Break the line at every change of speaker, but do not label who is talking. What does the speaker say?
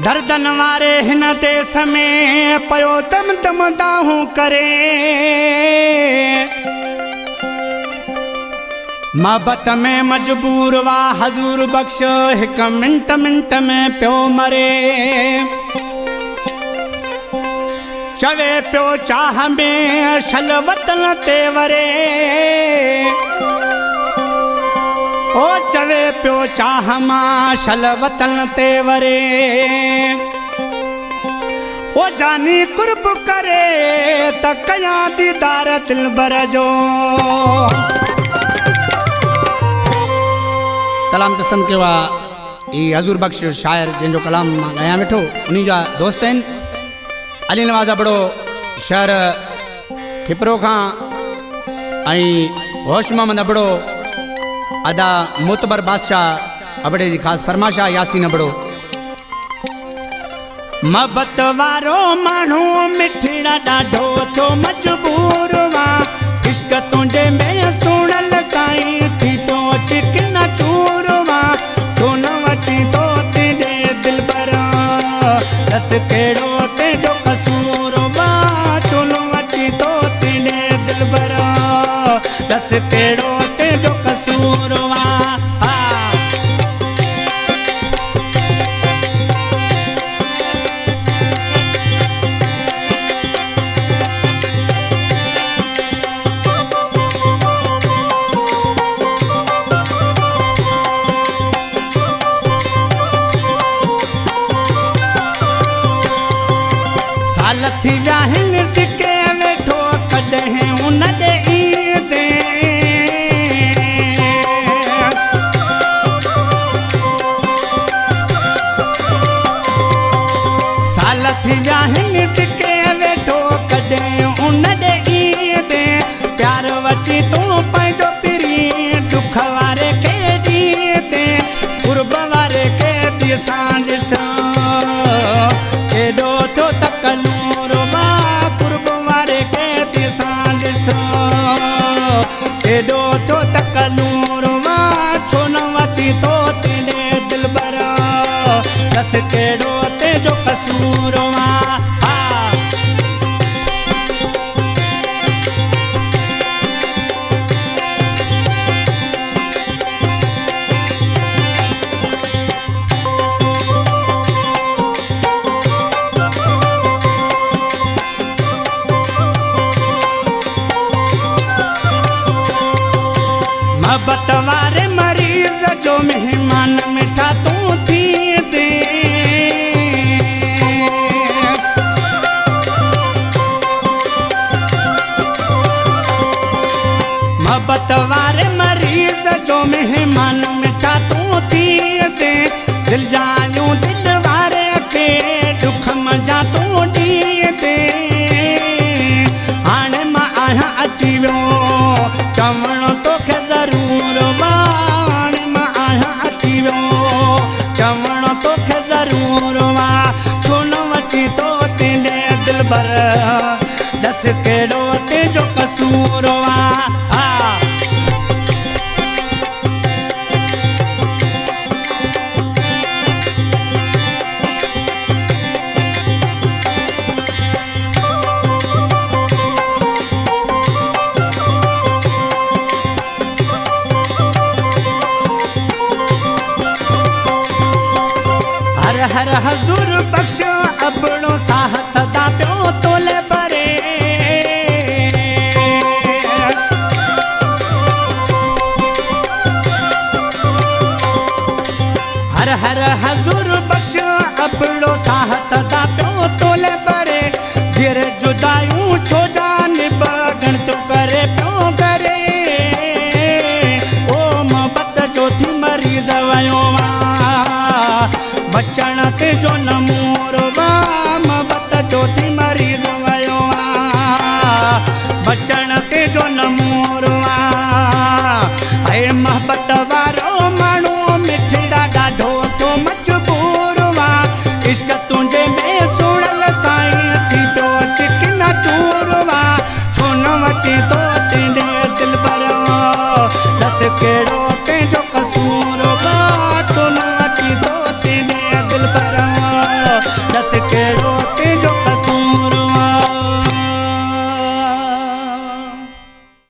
दर्दन वारे हिन देश में पयो तम तम दाहूं करे मोहब्बत में मजबूर वा हजूर बख्श हिक मिंट मिंट में प्यो मरे चवे प्यो चाह में शल वतन ते वरे ओ चवे प्यो चाह मां शल वतन ते वरे ओ जानी कुर्ब करे त कया दीदार दिलबर जो कलाम पसंद कयो आहे ई हजूर बख्श शायर जंहिंजो कलाम मां ॻायां वेठो उन्हीं जा दोस्त आहिनि अली नवाज़ अबड़ो शहर खिपरो खां ऐं होश मोहम्मद अबड़ो अदा मोतबर बादशाह अबड़े जी ख़ासि फरमाइश आहे यासीन अबड़ो मोहब्बत वारो माण्हू मिठड़ा ॾाढो थो मजबूर वा इश्क तुंहिंजे में सुणल साईं थी तो चिकन चूर वा छो न अची तो तुंहिंजे दिल पर रस कहिड़ो तुंहिंजो कसूर वा छो न अची तो तुंहिंजे दिल पर रस कहिड़ो तुंहिंजो कसूर वा थी व्याहिन सिके वेठो कॾहिं उन ॾे साल थी व्याहिन सिके वेठो कॾहिं उन ॾे प्यार वची तूं पंहिंजो पिरी दुख वारे खे ॾींदे कुर्ब वारे खे ॾिसां ॾिसां केॾो थियो तकलू केॾो थो तकलूर वा छो न अची तो तुंहिंजे दिल पर रस कहिड़ो तुंहिंजो कसूर वा मोहब्बत वारे मरीज़ जो मेहमान मिठा तूं थी दे मोहब्बत वारे मरीज़ जो मेहमान मिठा तूं थी दे दिल जायूं दिल वारे खे दुख मजा तूं ॾी दे हाणे मां आहियां अची वियो चवण तोखे ज़रूर वाण मां आहियां अची वियो चवण तोखे ज़रूर वा छो न अची तो तुंहिंजे दिल भर दस कहिड़ो तुंहिंजो कसूर वा हर हजूर बख्श अबड़ो साहत दा प्यो तोले बरे हर हजूर बख्श अबड़ो साहत दा प्यो तोले बरे फिर जुदायूं छो जानिब गण तो करे प्यो करे ओ मोहब्बत जो थी मरीज़ वयो वा बचण ते जो न मोर वा मोहब्बत जो थी मरीज़ वयो बचण ते जो न मोर वा ऐं मोहब्बत वारो माण्हू मिठड़ा ॾाढो थो मजबूर वा इश्क तुंहिंजे में सुणल साईं थी पियो चिकन चूर वा छो न अची तो